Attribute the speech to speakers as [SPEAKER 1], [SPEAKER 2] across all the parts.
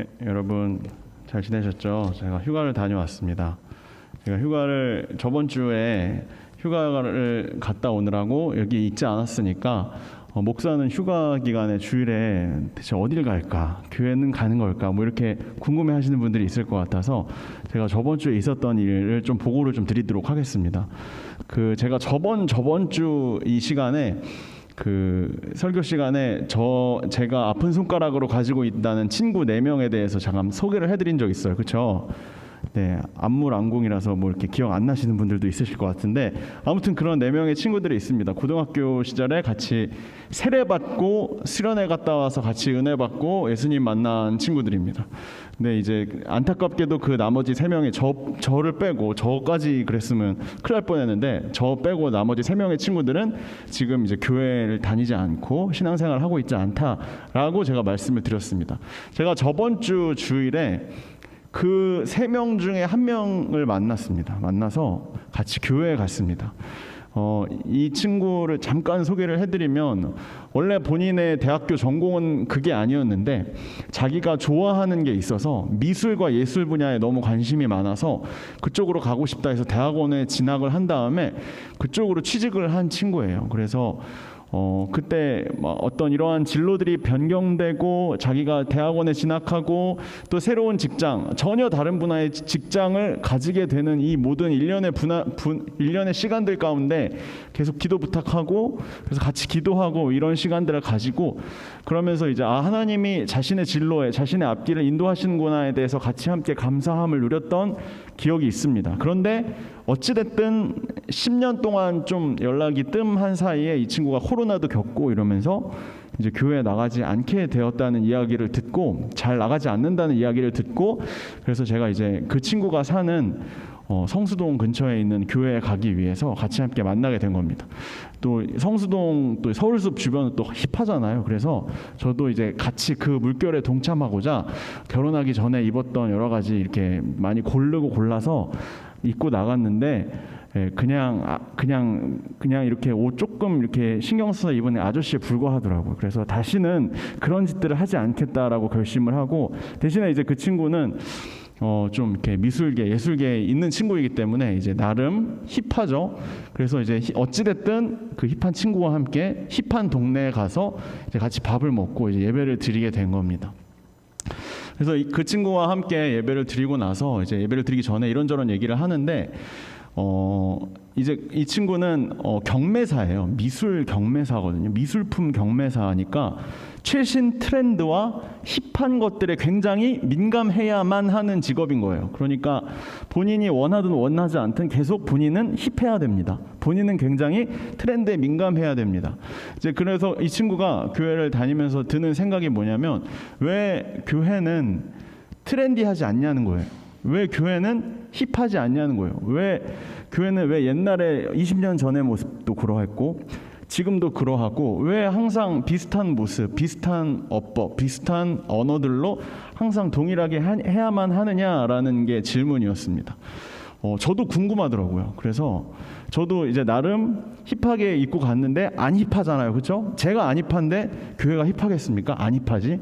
[SPEAKER 1] 네, 여러분 잘 지내셨죠? 제가 휴가를 다녀왔습니다. 제가 휴가를 저번 주에 휴가를 갔다 오느라고 여기 있지 않았으니까 목사는 휴가 기간에 주일에 대체 어딜 갈까? 교회는 가는 걸까? 뭐 이렇게 궁금해하시는 분들이 있을 것 같아서 제가 저번 주에 있었던 일을 좀 보고를 좀 드리도록 하겠습니다. 제가 저번 주 이 시간에 설교 시간에 제가 아픈 손가락으로 가지고 있다는 친구 4명에 대해서 잠깐 소개를 해드린 적 있어요. 그렇죠? 네, 안물안궁이라서 뭐 이렇게 기억 안 나시는 분들도 있으실 것 같은데 아무튼 그런 4명의 친구들이 있습니다. 고등학교 시절에 같이 세례받고 수련회 갔다 와서 같이 은혜 받고 예수님 만난 친구들입니다. 근데 이제 안타깝게도 그 나머지 3명이 저를 빼고 저까지 그랬으면 큰일 날 뻔했는데 저 빼고 나머지 3명의 친구들은 지금 이제 교회를 다니지 않고 신앙생활을 하고 있지 않다라고 제가 말씀을 드렸습니다. 제가 저번 주 주일에 그 3명 중에 1명을 만났습니다. 만나서 같이 교회에 갔습니다. 이 친구를 잠깐 소개를 해드리면 원래 본인의 대학교 전공은 그게 아니었는데 자기가 좋아하는 게 있어서 미술과 예술 분야에 너무 관심이 많아서 그쪽으로 가고 싶다 해서 대학원에 진학을 한 다음에 그쪽으로 취직을 한 친구예요. 그래서 그때 어떤 이러한 진로들이 변경되고 자기가 대학원에 진학하고 또 새로운 직장, 전혀 다른 분야의 직장을 가지게 되는 이 모든 일련의 시간들 가운데 계속 기도 부탁하고 그래서 같이 기도하고 이런 시간들을 가지고 그러면서 이제 하나님이 자신의 진로에 자신의 앞길을 인도하시는구나에 대해서 같이 함께 감사함을 누렸던 기억이 있습니다. 그런데 어찌됐든 10년 동안 좀 연락이 뜸한 사이에 이 친구가 코로나도 겪고 이러면서 이제 교회에 나가지 않게 되었다는 이야기를 듣고 잘 나가지 않는다는 이야기를 듣고 그래서 제가 이제 그 친구가 사는 성수동 근처에 있는 교회에 가기 위해서 같이 함께 만나게 된 겁니다. 또 성수동 또 서울숲 주변은 또 힙하잖아요. 그래서 저도 이제 같이 그 물결에 동참하고자 결혼하기 전에 입었던 여러 가지 이렇게 많이 골라서 입고 나갔는데 그냥 이렇게 옷 조금 이렇게 신경 써서 입은 아저씨에 불과하더라고요. 그래서 다시는 그런 짓들을 하지 않겠다라고 결심을 하고 대신에 이제 그 친구는 좀 이렇게 미술계, 예술계에 있는 친구이기 때문에 이제 나름 힙하죠. 그래서 이제 어찌됐든 그 힙한 친구와 함께 힙한 동네에 가서 이제 같이 밥을 먹고 이제 예배를 드리게 된 겁니다. 그래서 그 친구와 함께 예배를 드리고 나서 이제 예배를 드리기 전에 이런저런 얘기를 하는데 이제 이 친구는 경매사예요. 미술 경매사거든요. 미술품 경매사니까 최신 트렌드와 힙한 것들에 굉장히 민감해야만 하는 직업인 거예요. 그러니까 본인이 원하든 원하지 않든 계속 본인은 힙해야 됩니다. 본인은 굉장히 트렌드에 민감해야 됩니다. 이제 그래서 이 친구가 교회를 다니면서 드는 생각이 뭐냐면 왜 교회는 트렌디하지 않냐는 거예요. 왜 교회는 힙하지 않냐는 거예요. 왜 교회는 왜 옛날에 20년 전의 모습도 그러했고 지금도 그러하고 왜 항상 비슷한 모습, 비슷한 어법, 비슷한 언어들로 항상 동일하게 해야만 하느냐라는 게 질문이었습니다. 저도 궁금하더라고요. 그래서 저도 이제 나름 힙하게 입고 갔는데 안 힙하잖아요. 그렇죠? 제가 안 힙한데 교회가 힙하겠습니까? 안 힙하지?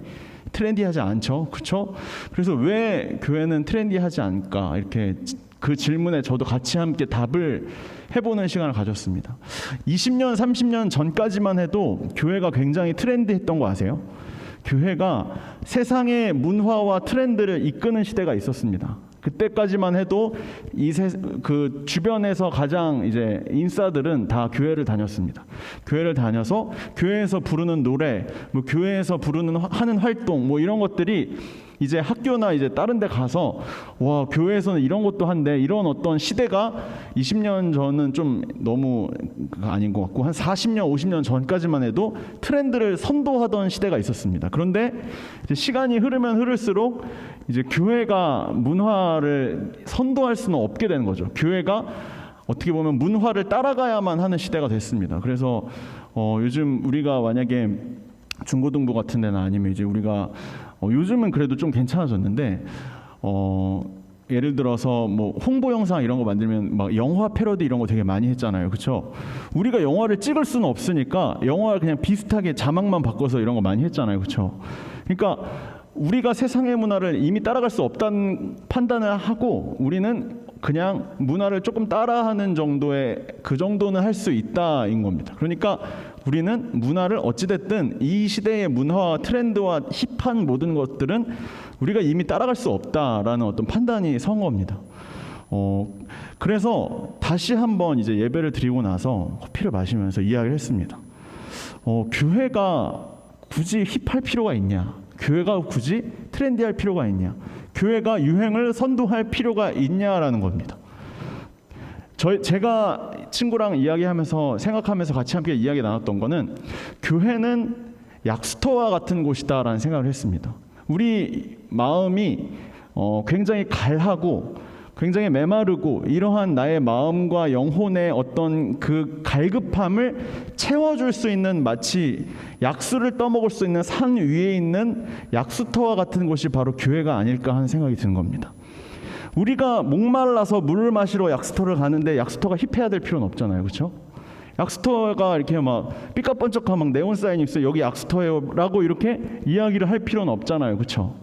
[SPEAKER 1] 트렌디하지 않죠. 그렇죠? 그래서 왜 교회는 트렌디하지 않을까? 이렇게 그 질문에 저도 같이 함께 답을 해보는 시간을 가졌습니다. 20년, 30년 전까지만 해도 교회가 굉장히 트렌디했던 거 아세요? 교회가 세상의 문화와 트렌드를 이끄는 시대가 있었습니다. 그때까지만 해도 그 주변에서 가장 이제 인싸들은 다 교회를 다녔습니다. 교회를 다녀서 교회에서 부르는 노래, 뭐 교회에서 하는 활동, 뭐 이런 것들이 이제 학교나 이제 다른 데 가서 와 교회에서는 이런 것도 한대 이런 어떤 시대가 20년 전은 좀 너무 아닌 것 같고 한 40년 50년 전까지만 해도 트렌드를 선도하던 시대가 있었습니다. 그런데 이제 시간이 흐르면 흐를수록 이제 교회가 문화를 선도할 수는 없게 되는 거죠. 교회가 어떻게 보면 문화를 따라가야만 하는 시대가 됐습니다. 그래서 요즘 우리가 만약에 중고등부 같은 데나 아니면 이제 우리가 요즘은 그래도 좀 괜찮아졌는데 예를 들어서 뭐 홍보 영상 이런 거 만들면 막 영화 패러디 이런 거 되게 많이 했잖아요. 그렇죠? 우리가 영화를 찍을 수는 없으니까 영화를 그냥 비슷하게 자막만 바꿔서 이런 거 많이 했잖아요. 그렇죠? 그러니까 우리가 세상의 문화를 이미 따라갈 수 없다는 판단을 하고 우리는 그냥 문화를 조금 따라하는 정도의 그 정도는 할 수 있다인 겁니다. 그러니까 우리는 문화를 어찌됐든 이 시대의 문화와 트렌드와 힙한 모든 것들은 우리가 이미 따라갈 수 없다라는 어떤 판단이 선 겁니다. 그래서 다시 한번 이제 예배를 드리고 나서 커피를 마시면서 이야기를 했습니다. 교회가 굳이 힙할 필요가 있냐? 교회가 굳이 트렌디할 필요가 있냐? 교회가 유행을 선도할 필요가 있냐라는 겁니다. 제가 친구랑 이야기하면서 생각하면서 같이 함께 이야기 나눴던 거는 교회는 약수터와 같은 곳이다라는 생각을 했습니다. 우리 마음이 굉장히 갈하고 굉장히 메마르고 이러한 나의 마음과 영혼의 어떤 그 갈급함을 채워줄 수 있는 마치 약수를 떠먹을 수 있는 산 위에 있는 약수터와 같은 곳이 바로 교회가 아닐까 하는 생각이 드는 겁니다. 우리가 목말라서 물을 마시러 약수터를 가는데 약수터가 힙해야 될 필요는 없잖아요, 그렇죠? 약수터가 이렇게 막 삐까뻔쩍한 막 네온 사인이 있어요. 여기 약수터예요라고 이렇게 이야기를 할 필요는 없잖아요, 그렇죠?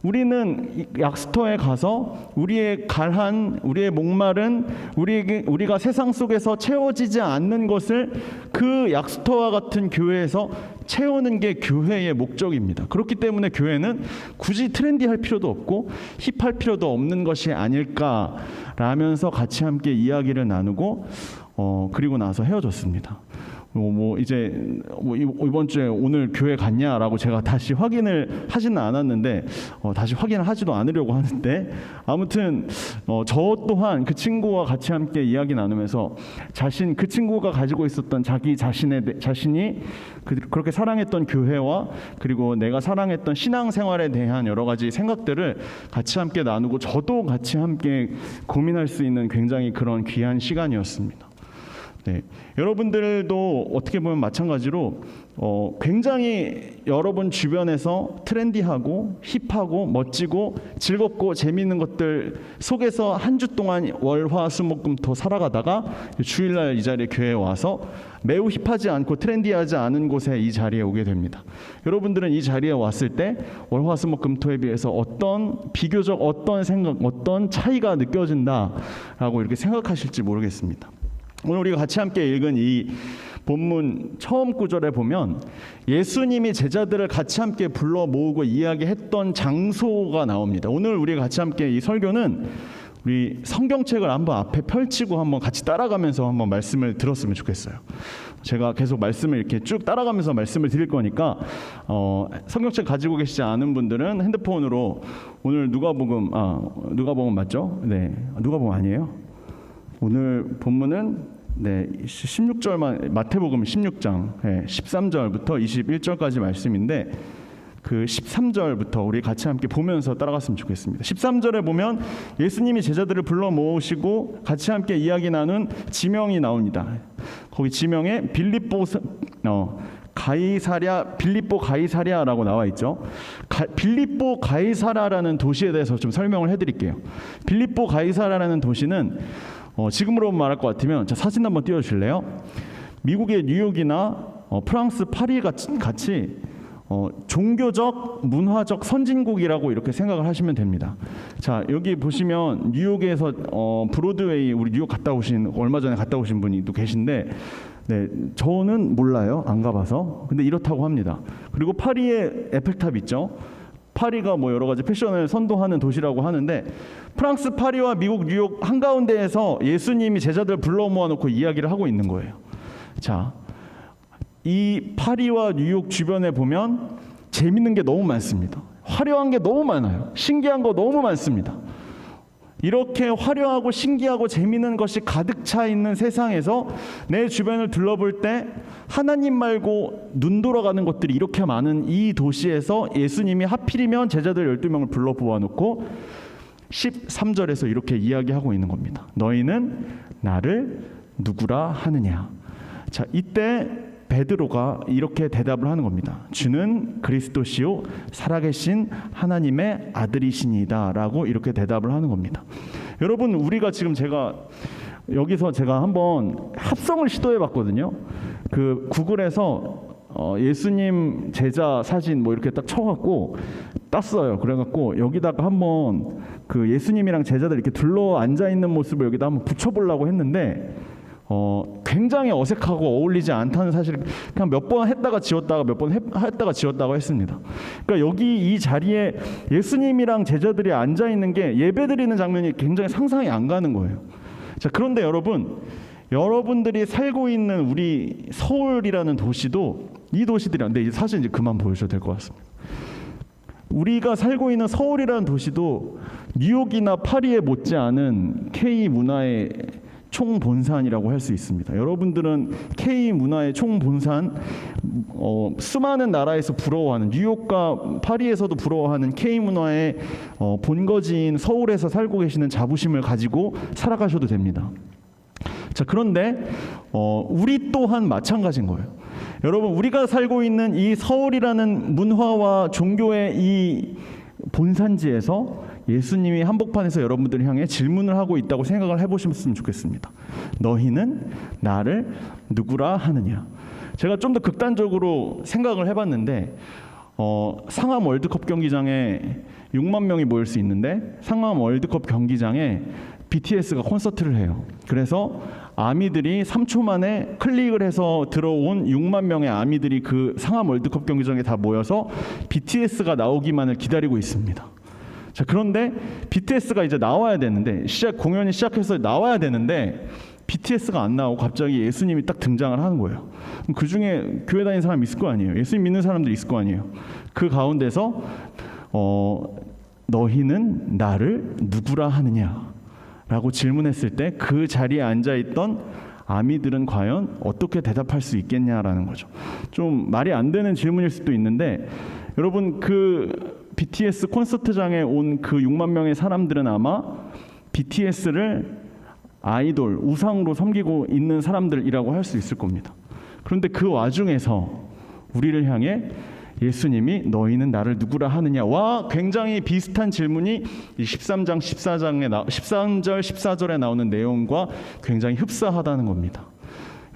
[SPEAKER 1] 우리는 약수터에 가서 우리의 갈한, 우리의 목마른, 우리가 세상 속에서 채워지지 않는 것을 그 약수터와 같은 교회에서 채우는 게 교회의 목적입니다. 그렇기 때문에 교회는 굳이 트렌디할 필요도 없고 힙할 필요도 없는 것이 아닐까라면서 같이 함께 이야기를 나누고 그리고 나서 헤어졌습니다. 이번 주에 오늘 교회 갔냐라고 제가 다시 확인을 하지는 않았는데 다시 확인을 하지도 않으려고 하는데 아무튼 저 또한 그 친구와 같이 함께 이야기 나누면서 그 친구가 가지고 있었던 자신이 그렇게 사랑했던 교회와 그리고 내가 사랑했던 신앙생활에 대한 여러 가지 생각들을 같이 함께 나누고 저도 같이 함께 고민할 수 있는 굉장히 그런 귀한 시간이었습니다. 네, 여러분들도 어떻게 보면 마찬가지로 굉장히 여러분 주변에서 트렌디하고 힙하고 멋지고 즐겁고 재미있는 것들 속에서 한 주 동안 월화수목금토 살아가다가 주일날 이 자리에 교회에 와서 매우 힙하지 않고 트렌디하지 않은 곳에 이 자리에 오게 됩니다. 여러분들은 이 자리에 왔을 때 월화수목금토에 비해서 비교적 어떤 생각, 어떤 차이가 느껴진다라고 이렇게 생각하실지 모르겠습니다. 오늘 우리가 같이 함께 읽은 이 본문 처음 구절에 보면 예수님이 제자들을 같이 함께 불러 모으고 이야기했던 장소가 나옵니다. 오늘 우리가 같이 함께 이 설교는 우리 성경책을 한번 앞에 펼치고 한번 같이 따라가면서 한번 말씀을 들었으면 좋겠어요. 제가 계속 말씀을 이렇게 쭉 따라가면서 말씀을 드릴 거니까 성경책 가지고 계시지 않은 분들은 핸드폰으로 오늘 누가복음 맞죠? 네, 누가복음 아니에요? 오늘 본문은 16절만 마태복음 16장 13절부터 21절까지 말씀인데 그 13절부터 우리 같이 함께 보면서 따라갔으면 좋겠습니다. 13절에 보면 예수님이 제자들을 불러 모으시고 같이 함께 이야기 나눈 지명이 나옵니다. 거기 지명에 빌립보 가이사랴라고 나와 있죠. 빌립보 가이사랴라는 도시에 대해서 좀 설명을 해드릴게요. 빌립보 가이사랴라는 도시는 지금으로 말할 것 같으면 사진 한번 띄워주실래요? 미국의 뉴욕이나 프랑스 파리 같이 종교적, 문화적 선진국이라고 이렇게 생각을 하시면 됩니다. 자, 여기 보시면 뉴욕에서 브로드웨이 우리 뉴욕 얼마 전에 갔다 오신 분이 또 계신데 네, 저는 몰라요. 안 가봐서. 근데 이렇다고 합니다. 그리고 파리에 에펠탑 있죠. 파리가 여러 가지 패션을 선도하는 도시라고 하는데 프랑스 파리와 미국 뉴욕 한가운데에서 예수님이 제자들 불러 모아놓고 이야기를 하고 있는 거예요. 자, 이 파리와 뉴욕 주변에 보면 재밌는 게 너무 많습니다. 화려한 게 너무 많아요. 신기한 거 너무 많습니다. 이렇게 화려하고 신기하고 재미있는 것이 가득 차 있는 세상에서 내 주변을 둘러볼 때 하나님 말고 눈 돌아가는 것들이 이렇게 많은 이 도시에서 예수님이 하필이면 제자들 12명을 불러 모아놓고 13절에서 이렇게 이야기하고 있는 겁니다. 너희는 나를 누구라 하느냐. 자, 이때 베드로가 이렇게 대답을 하는 겁니다. 주는 그리스도시요 살아계신 하나님의 아들이시니다 라고 이렇게 대답을 하는 겁니다. 여러분, 우리가 지금 여기서 제가 한번 합성을 시도해 봤거든요. 그 구글에서 예수님 제자 사진 뭐 이렇게 딱 쳐갖고 땄어요. 그래갖고 여기다가 한번 그 예수님이랑 제자들 이렇게 둘러 앉아 있는 모습을 여기다 한번 붙여보려고 했는데 굉장히 어색하고 어울리지 않다는 사실을 그냥 몇 번 했다가 지웠다가 몇 번 했다가 지웠다고 했습니다. 그러니까 여기 이 자리에 예수님이랑 제자들이 앉아 있는 게 예배드리는 장면이 굉장히 상상이 안 가는 거예요. 자, 그런데 여러분들이 살고 있는 우리 서울이라는 도시도 이 도시들이 근데 이 사진 이제 그만 보여줘도 될 것 같습니다. 우리가 살고 있는 서울이라는 도시도 뉴욕이나 파리에 못지않은 K 문화의 총본산이라고 할 수 있습니다. 여러분들은 K 문화의 총본산, 수많은 나라에서 부러워하는 뉴욕과 파리에서도 부러워하는 K 문화의 본거지인 서울에서 살고 계시는 자부심을 가지고 살아가셔도 됩니다. 자, 그런데 우리 또한 마찬가지인 거예요. 여러분, 우리가 살고 있는 이 서울이라는 문화와 종교의 이 본산지에서 예수님이 한복판에서 여러분들을 향해 질문을 하고 있다고 생각을 해보셨으면 좋겠습니다. 너희는 나를 누구라 하느냐? 제가 좀 더 극단적으로 생각을 해봤는데 상암 월드컵 경기장에 6만 명이 모일 수 있는데 상암 월드컵 경기장에 BTS가 콘서트를 해요. 그래서 아미들이 3초 만에 클릭을 해서 들어온 6만 명의 아미들이 그 상암 월드컵 경기장에 다 모여서 BTS가 나오기만을 기다리고 있습니다. 자, 그런데 BTS가 이제 나와야 되는데 공연이 시작해서 나와야 되는데 BTS가 안 나오고 갑자기 예수님이 딱 등장을 하는 거예요. 그 중에 교회 다니는 사람이 있을 거 아니에요. 예수님 믿는 사람들이 있을 거 아니에요. 그 가운데서 너희는 나를 누구라 하느냐? 라고 질문했을 때 그 자리에 앉아있던 아미들은 과연 어떻게 대답할 수 있겠냐라는 거죠. 좀 말이 안 되는 질문일 수도 있는데 여러분, 그 BTS 콘서트장에 온 그 6만 명의 사람들은 아마 BTS를 아이돌, 우상으로 섬기고 있는 사람들이라고 할 수 있을 겁니다. 그런데 그 와중에서 우리를 향해 예수님이 너희는 나를 누구라 하느냐와 굉장히 비슷한 질문이 13장 13절 14절에 나오는 내용과 굉장히 흡사하다는 겁니다.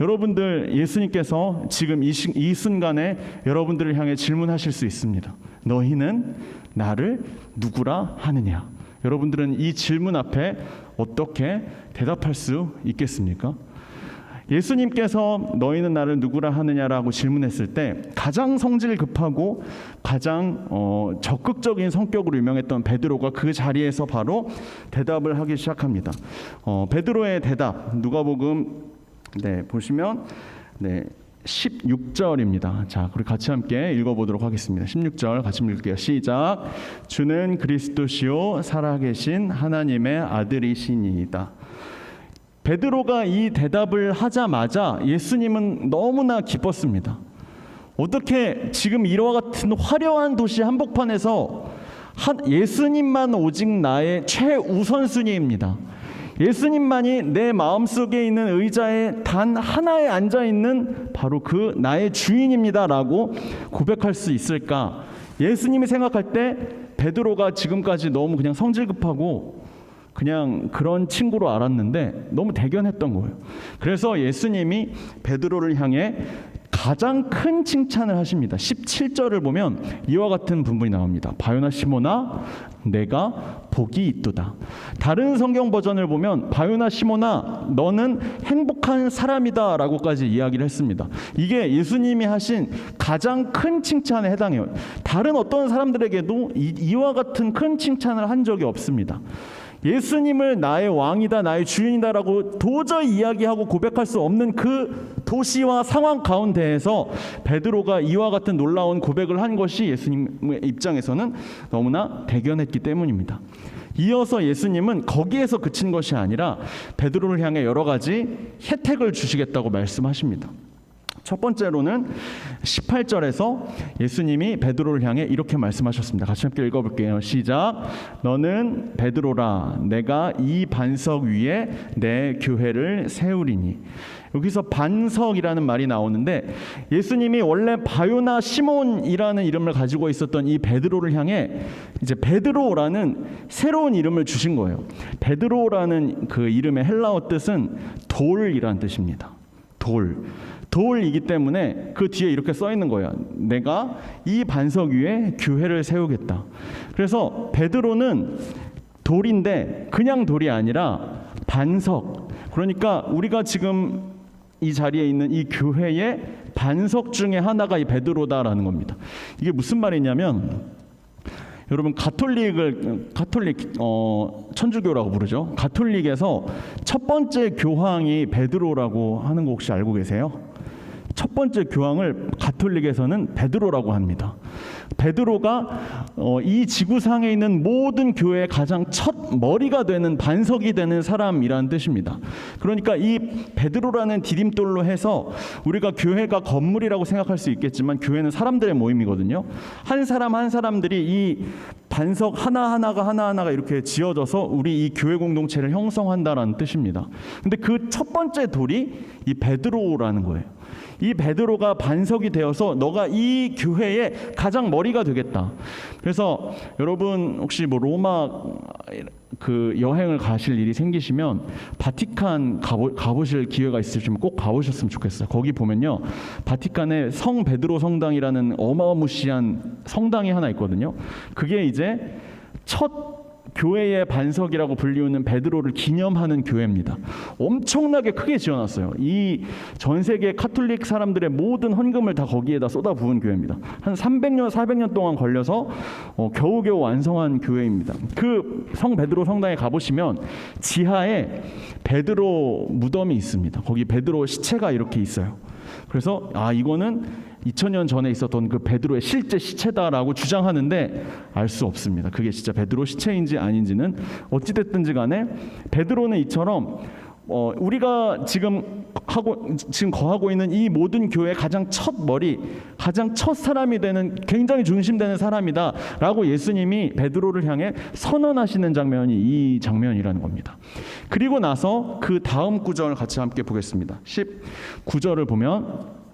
[SPEAKER 1] 여러분들, 예수님께서 지금 이 순간에 여러분들을 향해 질문하실 수 있습니다. 너희는 나를 누구라 하느냐? 여러분들은 이 질문 앞에 어떻게 대답할 수 있겠습니까? 예수님께서 너희는 나를 누구라 하느냐라고 질문했을 때 가장 성질 급하고 가장 적극적인 성격으로 유명했던 베드로가 그 자리에서 바로 대답을 하기 시작합니다. 베드로의 대답, 누가복음 보시면 16절입니다. 자, 우리 같이 함께 읽어보도록 하겠습니다. 16절 같이 읽을게요. 시작. 주는 그리스도시요 살아계신 하나님의 아들이시니이다. 베드로가 이 대답을 하자마자 예수님은 너무나 기뻤습니다. 어떻게 지금 이와 같은 화려한 도시 한복판에서 예수님만 오직 나의 최우선순위입니다. 예수님만이 내 마음속에 있는 의자에 단 하나에 앉아있는 바로 그 나의 주인입니다 라고 고백할 수 있을까? 예수님이 생각할 때 베드로가 지금까지 너무 그냥 성질급하고 그냥 그런 친구로 알았는데 너무 대견했던 거예요. 그래서 예수님이 베드로를 향해 가장 큰 칭찬을 하십니다. 17절을 보면 이와 같은 부분이 나옵니다. 바요나 시몬아, 내가 복이 있도다. 다른 성경 버전을 보면 바요나 시몬아, 너는 행복한 사람이다 라고까지 이야기를 했습니다. 이게 예수님이 하신 가장 큰 칭찬에 해당해요. 다른 어떤 사람들에게도 이와 같은 큰 칭찬을 한 적이 없습니다. 예수님을 나의 왕이다, 나의 주인이다라고 도저히 이야기하고 고백할 수 없는 그 도시와 상황 가운데에서 베드로가 이와 같은 놀라운 고백을 한 것이 예수님의 입장에서는 너무나 대견했기 때문입니다. 이어서 예수님은 거기에서 그친 것이 아니라 베드로를 향해 여러 가지 혜택을 주시겠다고 말씀하십니다. 첫 번째로는 18절에서 예수님이 베드로를 향해 이렇게 말씀하셨습니다. 같이 함께 읽어볼게요. 시작. 너는 베드로라, 내가 이 반석 위에 내 교회를 세우리니. 여기서 반석이라는 말이 나오는데 예수님이 원래 바요나 시몬이라는 이름을 가지고 있었던 이 베드로를 향해 이제 베드로라는 새로운 이름을 주신 거예요. 베드로라는 그 이름의 헬라어 뜻은 돌이라는 뜻입니다. 돌이기 때문에 그 뒤에 이렇게 써 있는 거예요. 내가 이 반석 위에 교회를 세우겠다. 그래서 베드로는 돌인데 그냥 돌이 아니라 반석. 그러니까 우리가 지금 이 자리에 있는 이 교회의 반석 중에 하나가 이 베드로다라는 겁니다. 이게 무슨 말이냐면, 여러분 가톨릭 천주교라고 부르죠. 가톨릭에서 첫 번째 교황이 베드로라고 하는 거 혹시 알고 계세요? 첫 번째 교황을 가톨릭에서는 베드로라고 합니다. 베드로가 이 지구상에 있는 모든 교회의 가장 첫 머리가 되는, 반석이 되는 사람이라는 뜻입니다. 그러니까 이 베드로라는 디딤돌로 해서 우리가 교회가 건물이라고 생각할 수 있겠지만 교회는 사람들의 모임이거든요. 한 사람 한 사람들이 이 반석 하나하나가 이렇게 지어져서 우리 이 교회 공동체를 형성한다라는 뜻입니다. 근데 그 첫 번째 돌이 이 베드로라는 거예요. 이 베드로가 반석이 되어서 너가 이 교회의 가장 머리가 되겠다. 그래서 여러분 혹시 뭐 로마 그 여행을 가실 일이 생기시면 바티칸 가보실 기회가 있으시면 꼭 가보셨으면 좋겠어요. 거기 보면요, 바티칸에 성 베드로 성당이라는 어마무시한 성당이 하나 있거든요. 그게 이제 첫 교회의 반석이라고 불리우는 베드로를 기념하는 교회입니다. 엄청나게 크게 지어놨어요. 이 전 세계 카톨릭 사람들의 모든 헌금을 다 거기에다 쏟아부은 교회입니다. 한 300년, 400년 동안 걸려서 겨우겨우 완성한 교회입니다. 그 성 베드로 성당에 가보시면 지하에 베드로 무덤이 있습니다. 거기 베드로 시체가 이렇게 있어요. 그래서 이거는 2000년 전에 있었던 그 베드로의 실제 시체다라고 주장하는데 알 수 없습니다. 그게 진짜 베드로 시체인지 아닌지는. 어찌됐든지 간에 베드로는 이처럼 우리가 지금 거하고 있는 이 모든 교회의 가장 첫 머리, 가장 첫 사람이 되는, 굉장히 중심되는 사람이다라고 예수님이 베드로를 향해 선언하시는 장면이 이 장면이라는 겁니다. 그리고 나서 그 다음 구절을 같이 함께 보겠습니다. 19절을 보면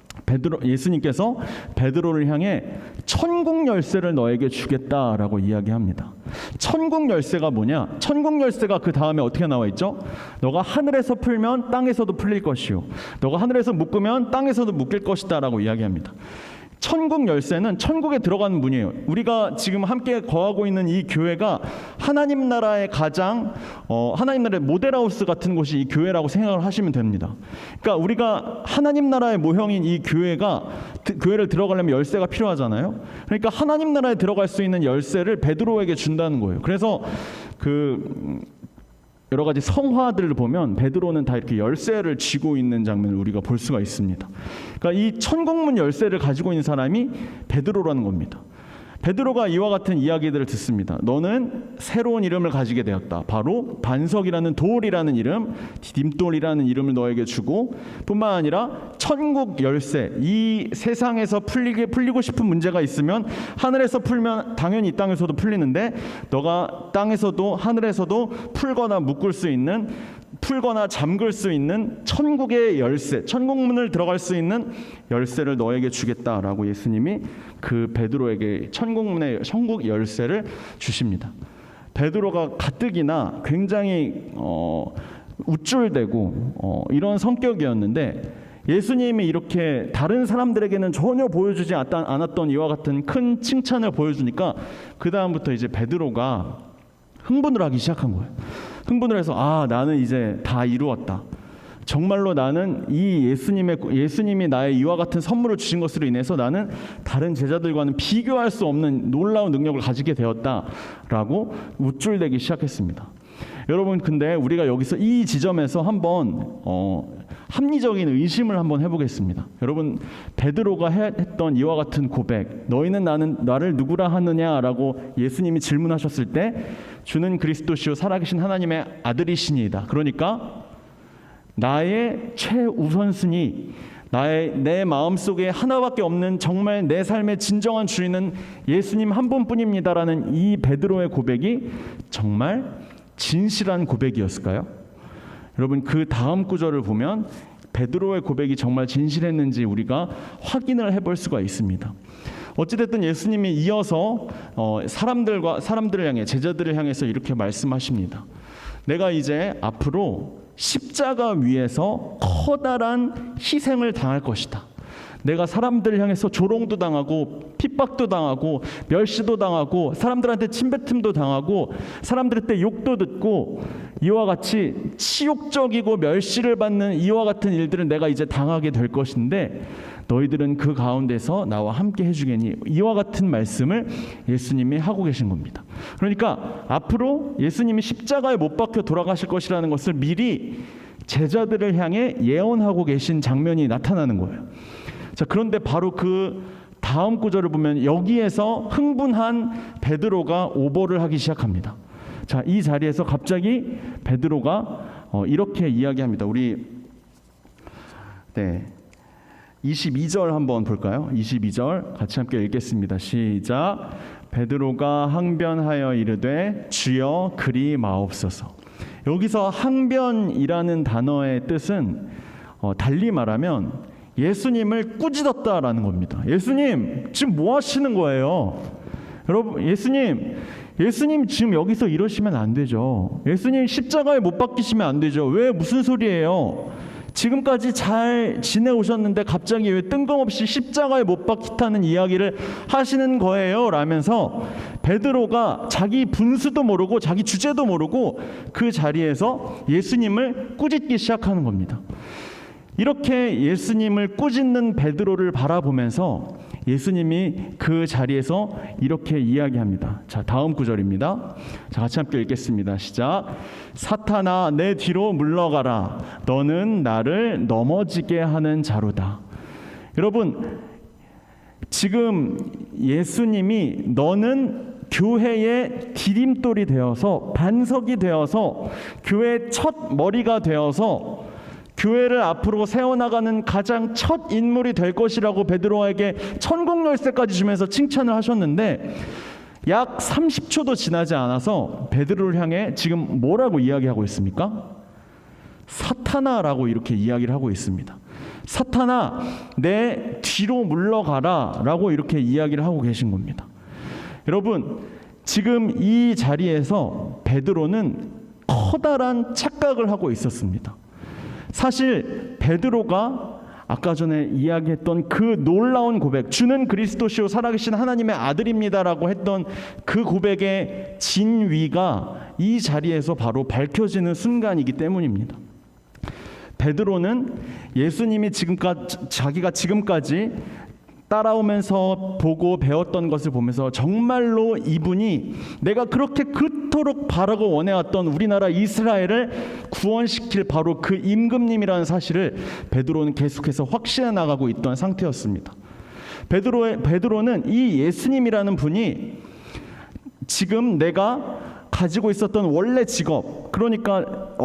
[SPEAKER 1] 예수님께서 베드로를 향해 천국 열쇠를 너에게 주겠다라고 이야기합니다. 천국 열쇠가 뭐냐? 천국 열쇠가 그 다음에 어떻게 나와 있죠? 너가 하늘에서 풀면 땅에서도 풀릴 것이요, 너가 하늘에서 묶으면 땅에서도 묶일 것이다라고 이야기합니다. 천국 열쇠는 천국에 들어가는 문이에요. 우리가 지금 함께 거하고 있는 이 교회가 하나님 나라의 가장 하나님 나라의 모델하우스 같은 곳이 이 교회라고 생각을 하시면 됩니다. 그러니까 우리가 하나님 나라의 모형인 이 교회를 들어가려면 열쇠가 필요하잖아요. 그러니까 하나님 나라에 들어갈 수 있는 열쇠를 베드로에게 준다는 거예요. 그래서 여러 가지 성화들을 보면 베드로는 다 이렇게 열쇠를 쥐고 있는 장면을 우리가 볼 수가 있습니다. 그러니까 이 천국문 열쇠를 가지고 있는 사람이 베드로라는 겁니다. 베드로가 이와 같은 이야기들을 듣습니다. 너는 새로운 이름을 가지게 되었다. 바로 반석이라는 돌이라는 이름, 디딤돌이라는 이름을 너에게 주고, 뿐만 아니라 천국 열쇠, 이 세상에서 풀리고 싶은 문제가 있으면 하늘에서 풀면 당연히 이 땅에서도 풀리는데, 너가 땅에서도 하늘에서도 풀거나 묶을 수 있는, 풀거나 잠글 수 있는 천국의 열쇠, 천국문을 들어갈 수 있는 열쇠를 너에게 주겠다라고 예수님이 그 베드로에게 천국 열쇠를 주십니다. 베드로가 가뜩이나 굉장히 우쭐대고 이런 성격이었는데, 예수님이 이렇게 다른 사람들에게는 전혀 보여주지 않았던 이와 같은 큰 칭찬을 보여주니까 그 다음부터 이제 베드로가 흥분을 하기 시작한 거예요. 흥분을 해서 나는 이제 다 이루었다. 정말로 나는 이 예수님이 나의 이와 같은 선물을 주신 것으로 인해서 나는 다른 제자들과는 비교할 수 없는 놀라운 능력을 가지게 되었다라고 우쭐대기 시작했습니다. 여러분, 근데 우리가 여기서 이 지점에서 한번 합리적인 의심을 한번 해보겠습니다. 여러분, 베드로가 했던 이와 같은 고백, 너희는 나를 누구라 하느냐라고 예수님이 질문하셨을 때, 주는 그리스도시요 살아계신 하나님의 아들이시니이다. 그러니까 나의 최우선순위, 내 마음속에 하나밖에 없는 정말 내 삶의 진정한 주인은 예수님 한 분뿐입니다라는 이 베드로의 고백이 정말 진실한 고백이었을까요? 여러분, 그 다음 구절을 보면 베드로의 고백이 정말 진실했는지 우리가 확인을 해볼 수가 있습니다. 어찌됐든 예수님이 이어서 사람들을 향해, 제자들을 향해서 이렇게 말씀하십니다. 내가 이제 앞으로 십자가 위에서 커다란 희생을 당할 것이다. 내가 사람들을 향해서 조롱도 당하고 핍박도 당하고 멸시도 당하고 사람들한테 침뱉음도 당하고 사람들한테 욕도 듣고 이와 같이 치욕적이고 멸시를 받는 이와 같은 일들을 내가 이제 당하게 될 것인데 너희들은 그 가운데서 나와 함께 해주겠니? 이와 같은 말씀을 예수님이 하고 계신 겁니다. 그러니까 앞으로 예수님이 십자가에 못 박혀 돌아가실 것이라는 것을 미리 제자들을 향해 예언하고 계신 장면이 나타나는 거예요. 자, 그런데 바로 그 다음 구절을 보면 여기에서 흥분한 베드로가 오버를 하기 시작합니다. 자, 이 자리에서 갑자기 베드로가 이렇게 이야기합니다. 우리 22절 한번 볼까요? 22절 같이 함께 읽겠습니다. 시작. 베드로가 항변하여 이르되 주여 그리 마옵소서. 여기서 항변이라는 단어의 뜻은 달리 말하면 예수님을 꾸짖었다라는 겁니다. 예수님 지금 뭐 하시는 거예요? 여러분, 예수님 지금 여기서 이러시면 안 되죠. 예수님 십자가에 못 박히시면 안 되죠. 왜, 무슨 소리예요? 지금까지 잘 지내오셨는데 갑자기 왜 뜬금없이 십자가에 못 박히다는 이야기를 하시는 거예요? 라면서 베드로가 자기 분수도 모르고 자기 주제도 모르고 그 자리에서 예수님을 꾸짖기 시작하는 겁니다. 이렇게 예수님을 꾸짖는 베드로를 바라보면서 예수님이 그 자리에서 이렇게 이야기합니다. 자, 다음 구절입니다. 자, 같이 함께 읽겠습니다. 시작. 사탄아 내 뒤로 물러가라. 너는 나를 넘어지게 하는 자로다. 여러분, 지금 예수님이 너는 교회의 디딤돌이 되어서 반석이 되어서 교회의 첫 머리가 되어서 교회를 앞으로 세워나가는 가장 첫 인물이 될 것이라고 베드로에게 천국 열쇠까지 주면서 칭찬을 하셨는데 약 30초도 지나지 않아서 베드로를 향해 지금 뭐라고 이야기하고 있습니까? 사탄아라고 이렇게 이야기를 하고 있습니다. 사탄아 내 뒤로 물러가라 라고 이렇게 이야기를 하고 계신 겁니다. 여러분, 지금 이 자리에서 베드로는 커다란 착각을 하고 있었습니다. 사실 베드로가 아까 전에 이야기했던 그 놀라운 고백, 주는 그리스도시요 살아계신 하나님의 아들입니다라고 했던 그 고백의 진위가 이 자리에서 바로 밝혀지는 순간이기 때문입니다. 베드로는 예수님이 자기가 지금까지 따라오면서 보고 배웠던 것을 보면서 정말로 이분이 내가 그렇게 그토록 바라고 원해왔던 우리나라 이스라엘을 구원시킬 바로 그 임금님이라는 사실을 베드로는 계속해서 확신해 나가고 있던 상태였습니다. 베드로는 이 예수님이라는 분이 지금 내가 가지고 있었던 원래 직업, 그러니까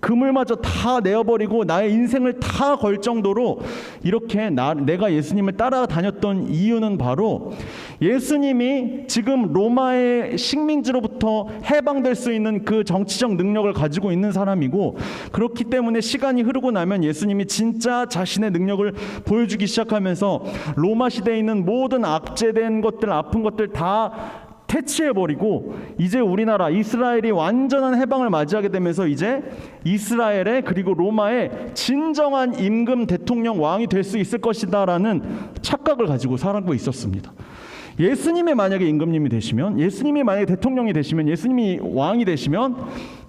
[SPEAKER 1] 그물마저 다 내어버리고 나의 인생을 다 걸 정도로 이렇게 내가 예수님을 따라다녔던 이유는 바로 예수님이 지금 로마의 식민지로부터 해방될 수 있는 그 정치적 능력을 가지고 있는 사람이고, 그렇기 때문에 시간이 흐르고 나면 예수님이 진짜 자신의 능력을 보여주기 시작하면서 로마 시대에 있는 모든 악재된 것들, 아픈 것들 다 퇴치해버리고 이제 우리나라 이스라엘이 완전한 해방을 맞이하게 되면서 이제 이스라엘의 그리고 로마의 진정한 임금 대통령 왕이 될 수 있을 것이다라는 착각을 가지고 살고 있었습니다. 예수님이 만약에 임금님이 되시면, 예수님이 만약에 대통령이 되시면, 예수님이 왕이 되시면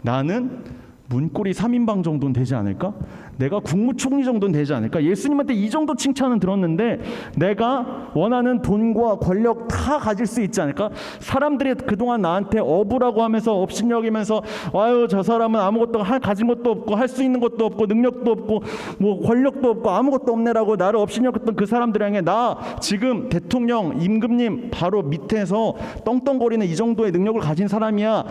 [SPEAKER 1] 나는 문고리 3인방 정도는 되지 않을까? 내가 국무총리 정도는 되지 않을까? 예수님한테 이 정도 칭찬은 들었는데 내가 원하는 돈과 권력 다 가질 수 있지 않을까? 사람들이 그동안 나한테 어부라고 하면서 업신여기면서 아유 저 사람은 아무것도 가진 것도 없고 할 수 있는 것도 없고 능력도 없고 뭐 권력도 없고 아무것도 없네라고 나를 업신여겼던 그 사람들 향해 나 지금 대통령 임금님 바로 밑에서 떵떵거리는 이 정도의 능력을 가진 사람이야.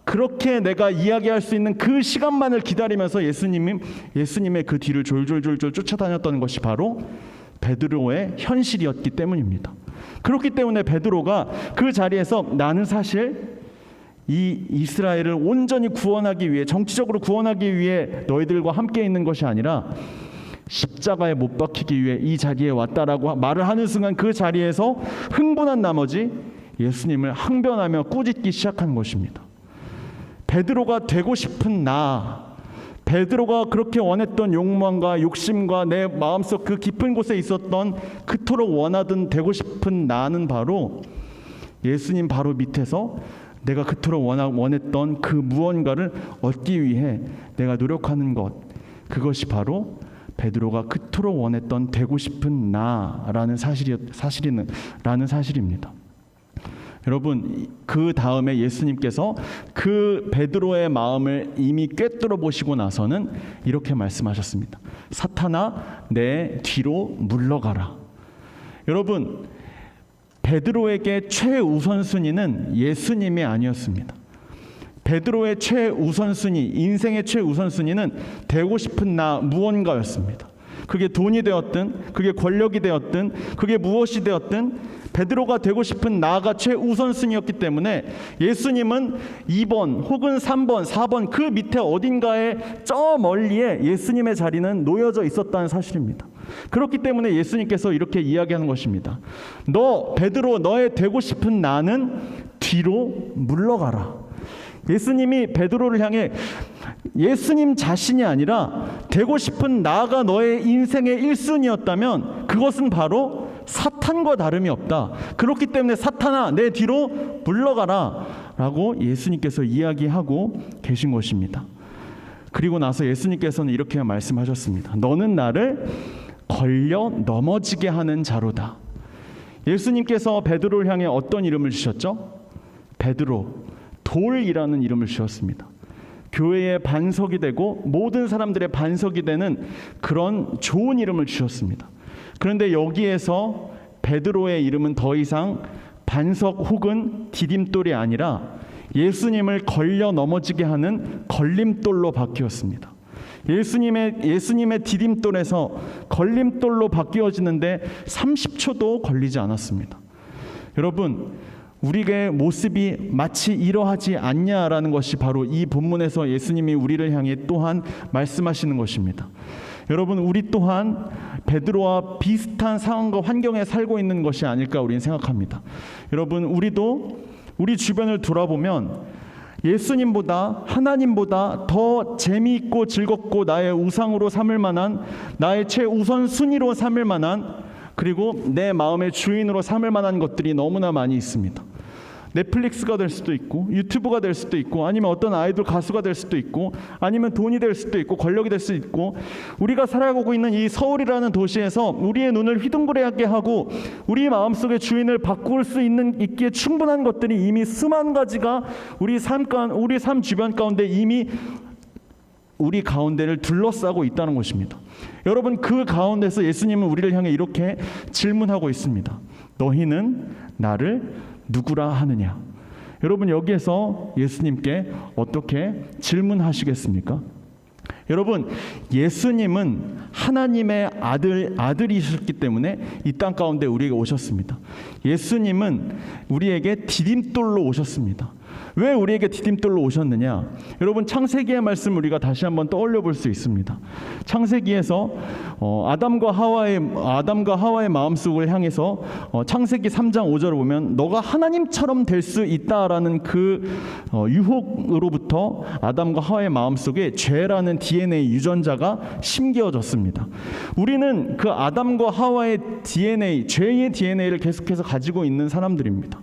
[SPEAKER 1] 그렇게 내가 이야기할 수 있는 그 시간만을 기다리면서 예수님의 그 뒤를 졸졸졸 쫓아다녔던 것이 바로 베드로의 현실이었기 때문입니다. 그렇기 때문에 베드로가 그 자리에서 나는 사실 이 이스라엘을 온전히 구원하기 위해, 정치적으로 구원하기 위해 너희들과 함께 있는 것이 아니라 십자가에 못 박히기 위해 이 자리에 왔다라고 말을 하는 순간 그 자리에서 흥분한 나머지 예수님을 항변하며 꾸짖기 시작하는 것입니다. 베드로가 되고 싶은 나, 베드로가 그렇게 원했던 욕망과 욕심과 내 마음속 그 깊은 곳에 있었던 그토록 원하던 되고 싶은 나는 바로 예수님 바로 밑에서 내가 그토록 원했던 그 무언가를 얻기 위해 내가 노력하는 것, 그것이 바로 베드로가 그토록 원했던 되고 싶은 나라는 사실입니다. 여러분, 그 다음에 예수님께서 그 베드로의 마음을 이미 꿰뚫어 보시고 나서는 이렇게 말씀하셨습니다. 사탄아, 내 뒤로 물러가라. 여러분, 베드로에게 최우선순위는 예수님이 아니었습니다. 베드로의 최우선순위, 인생의 최우선순위는 되고 싶은 나 무언가였습니다. 그게 돈이 되었든, 그게 권력이 되었든, 그게 무엇이 되었든 베드로가 되고 싶은 나가 최우선순위였기 때문에 예수님은 2번 혹은 3번, 4번 그 밑에 어딘가에 저 멀리에 예수님의 자리는 놓여져 있었다는 사실입니다. 그렇기 때문에 예수님께서 이렇게 이야기하는 것입니다. 너 베드로, 너의 되고 싶은 나는 뒤로 물러가라. 예수님이 베드로를 향해 예수님 자신이 아니라 되고 싶은 나가 너의 인생의 1순위였다면 그것은 바로 사탄과 다름이 없다. 그렇기 때문에 사탄아, 내 뒤로 물러가라 라고 예수님께서 이야기하고 계신 것입니다. 그리고 나서 예수님께서는 이렇게 말씀하셨습니다. 너는 나를 걸려 넘어지게 하는 자로다. 예수님께서 베드로를 향해 어떤 이름을 주셨죠? 베드로, 돌이라는 이름을 주셨습니다. 교회의 반석이 되고 모든 사람들의 반석이 되는 그런 좋은 이름을 주셨습니다. 그런데 여기에서 베드로의 이름은 더 이상 반석 혹은 디딤돌이 아니라 예수님을 걸려 넘어지게 하는 걸림돌로 바뀌었습니다. 예수님의 디딤돌에서 걸림돌로 바뀌어지는데 30초도 걸리지 않았습니다. 여러분, 우리의 모습이 마치 이러하지 않냐라는 것이 바로 이 본문에서 예수님이 우리를 향해 또한 말씀하시는 것입니다. 여러분, 우리 또한 베드로와 비슷한 상황과 환경에 살고 있는 것이 아닐까 우리는 생각합니다. 여러분, 우리도 우리 주변을 돌아보면 예수님보다, 하나님보다 더 재미있고 즐겁고 나의 우상으로 삼을 만한, 나의 최우선 순위로 삼을 만한, 그리고 내 마음의 주인으로 삼을 만한 것들이 너무나 많이 있습니다. 넷플릭스가 될 수도 있고, 유튜브가 될 수도 있고, 아니면 어떤 아이돌 가수가 될 수도 있고, 아니면 돈이 될 수도 있고, 권력이 될 수도 있고, 우리가 살아가고 있는 이 서울이라는 도시에서 우리의 눈을 휘둥그레하게 하고 우리 마음속의 주인을 바꿀 수 있기에 충분한 것들이 이미 수만 가지가 우리 삶 주변 가운데 이미 우리 가운데를 둘러싸고 있다는 것입니다. 여러분, 그 가운데서 예수님은 우리를 향해 이렇게 질문하고 있습니다. 너희는 나를 누구라 하느냐? 여러분, 여기에서 예수님께 어떻게 질문하시겠습니까? 여러분, 예수님은 하나님의 아들이셨기 때문에 이 땅 가운데 우리에게 오셨습니다. 예수님은 우리에게 디딤돌로 오셨습니다. 왜 우리에게 디딤돌로 오셨느냐? 여러분, 창세기의 말씀 우리가 다시 한번 떠올려 볼 수 있습니다. 창세기에서 아담과 하와의 마음속을 향해서 창세기 3장 5절을 보면 너가 하나님처럼 될 수 있다라는 그 유혹으로부터 아담과 하와의 마음속에 죄라는 DNA 유전자가 심겨졌습니다. 우리는 그 아담과 하와의 DNA, 죄의 DNA를 계속해서 가지고 있는 사람들입니다.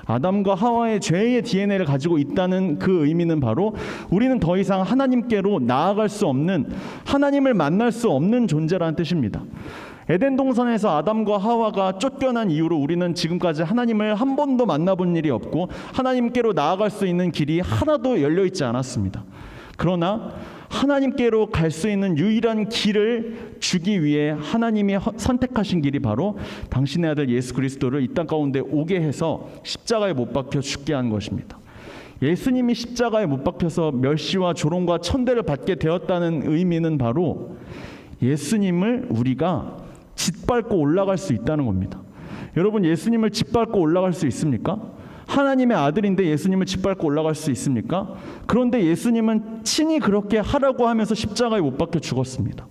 [SPEAKER 1] 아담과 하와의 죄의 DNA를 가지고 있다는 그 의미는 바로 우리는 더 이상 하나님께로 나아갈 수 없는, 하나님을 만날 수 없는 존재라는 뜻입니다. 에덴 동산에서 아담과 하와가 쫓겨난 이후로 우리는 지금까지 하나님을 한 번도 만나본 일이 없고 하나님께로 나아갈 수 있는 길이 하나도 열려 있지 않았습니다. 그러나 하나님께로 갈 수 있는 유일한 길을 주기 위해 하나님이 선택하신 길이 바로 당신의 아들 예수 그리스도를 이 땅 가운데 오게 해서 십자가에 못 박혀 죽게 한 것입니다. 예수님이 십자가에 못 박혀서 멸시와 조롱과 천대를 받게 되었다는 의미는 바로 예수님을 우리가 짓밟고 올라갈 수 있다는 겁니다. 여러분, 예수님을 짓밟고 올라갈 수 있습니까? 하나님의 아들인데 예수님을 짓밟고 올라갈 수 있습니까? 그런데 예수님은 친히 그렇게 하라고 하면서 십자가에 못 박혀 죽었습니다.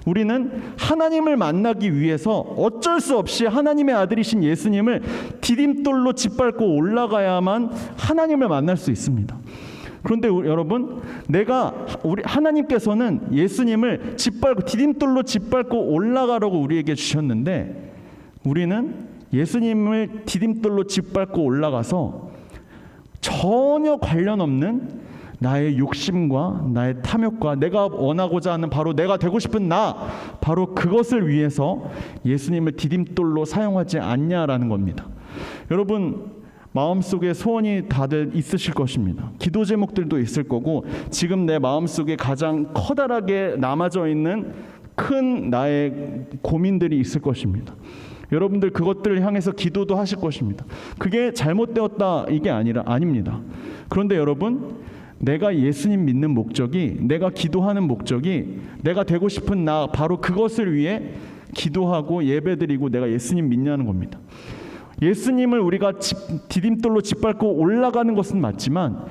[SPEAKER 1] 우리는 하나님을 만나기 위해서 어쩔 수 없이 하나님의 아들이신 예수님을 디딤돌로 짓밟고 올라가야만 하나님을 만날 수 있습니다. 그런데 여러분, 우리 하나님께서는 예수님을 디딤돌로 짓밟고 올라가라고 우리에게 주셨는데, 우리는 예수님을 디딤돌로 짓밟고 올라가서 전혀 관련 없는 나의 욕심과 나의 탐욕과 내가 원하고자 하는 바로 내가 되고 싶은 바로 그것을 위해서 예수님을 디딤돌로 사용하지 않냐라는 겁니다. 여러분, 마음속에 소원이 다들 있으실 것입니다. 기도 제목들도 있을 거고, 지금 내 마음속에 가장 커다랗게 남아져 있는 큰 나의 고민들이 있을 것입니다. 여러분들 그것들을 향해서 기도도 하실 것입니다. 그게 잘못되었다 이게 아닙니다. 그런데 여러분, 내가 예수님 믿는 목적이, 내가 기도하는 목적이 내가 되고 싶은 바로 그것을 위해 기도하고 예배드리고 내가 예수님 믿냐는 겁니다. 예수님을 우리가 디딤돌로 짓밟고 올라가는 것은 맞지만,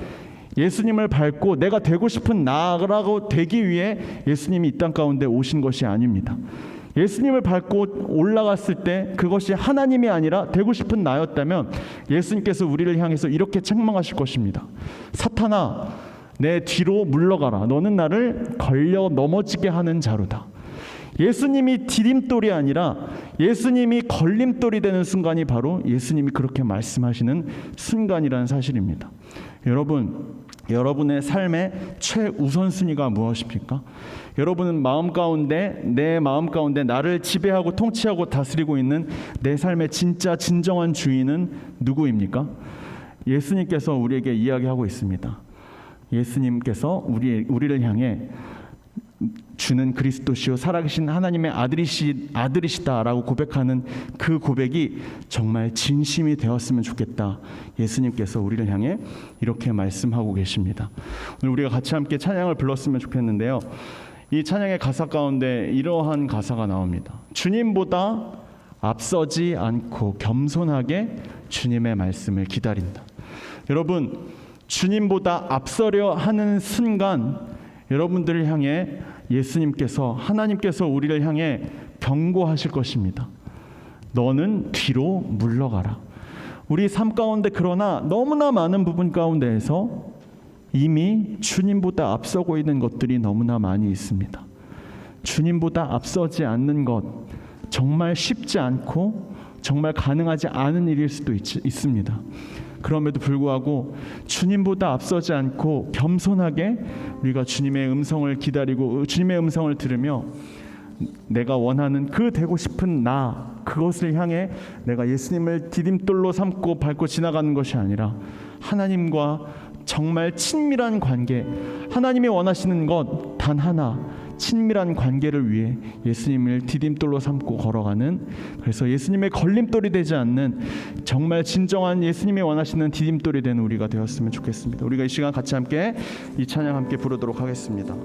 [SPEAKER 1] 예수님을 밟고 내가 되고 싶은 나라고 되기 위해 예수님이 이 땅 가운데 오신 것이 아닙니다. 예수님을 밟고 올라갔을 때 그것이 하나님이 아니라 되고 싶은 나였다면 예수님께서 우리를 향해서 이렇게 책망하실 것입니다. 사탄아, 내 뒤로 물러가라. 너는 나를 걸려 넘어지게 하는 자루다. 예수님이 디딤돌이 아니라 예수님이 걸림돌이 되는 순간이 바로 예수님이 그렇게 말씀하시는 순간이라는 사실입니다. 여러분, 여러분의 삶의 최우선순위가 무엇입니까? 여러분은 내 마음 가운데 나를 지배하고 통치하고 다스리고 있는 내 삶의 진정한 주인은 누구입니까? 예수님께서 우리에게 이야기하고 있습니다. 예수님께서 우리를 향해 주는 그리스도시요 살아계신 하나님의 아들이시다라고 고백하는 그 고백이 정말 진심이 되었으면 좋겠다. 예수님께서 우리를 향해 이렇게 말씀하고 계십니다. 오늘 우리가 같이 함께 찬양을 불렀으면 좋겠는데요. 이 찬양의 가사 가운데 이러한 가사가 나옵니다. 주님보다 앞서지 않고 겸손하게 주님의 말씀을 기다린다. 여러분, 주님보다 앞서려 하는 순간 여러분들을 향해 하나님께서 우리를 향해 경고하실 것입니다. 너는 뒤로 물러가라. 우리 삶 가운데 그러나 너무나 많은 부분 가운데에서 이미 주님보다 앞서고 있는 것들이 너무나 많이 있습니다. 주님보다 앞서지 않는 것, 정말 쉽지 않고 정말 가능하지 않은 일일 수도 있습니다. 그럼에도 불구하고 주님보다 앞서지 않고 겸손하게 우리가 주님의 음성을 기다리고 주님의 음성을 들으며 내가 원하는 그 되고 싶은 그것을 향해 내가 예수님을 디딤돌로 삼고 밟고 지나가는 것이 아니라 하나님과 정말 친밀한 관계, 하나님이 원하시는 것 단 하나, 친밀한 관계를 위해 예수님을 디딤돌로 삼고 걸어가는, 그래서 예수님의 걸림돌이 되지 않는 정말 진정한 예수님이 원하시는 디딤돌이 되는 우리가 되었으면 좋겠습니다. 우리가 이 시간 같이 함께 이 찬양 함께 부르도록 하겠습니다.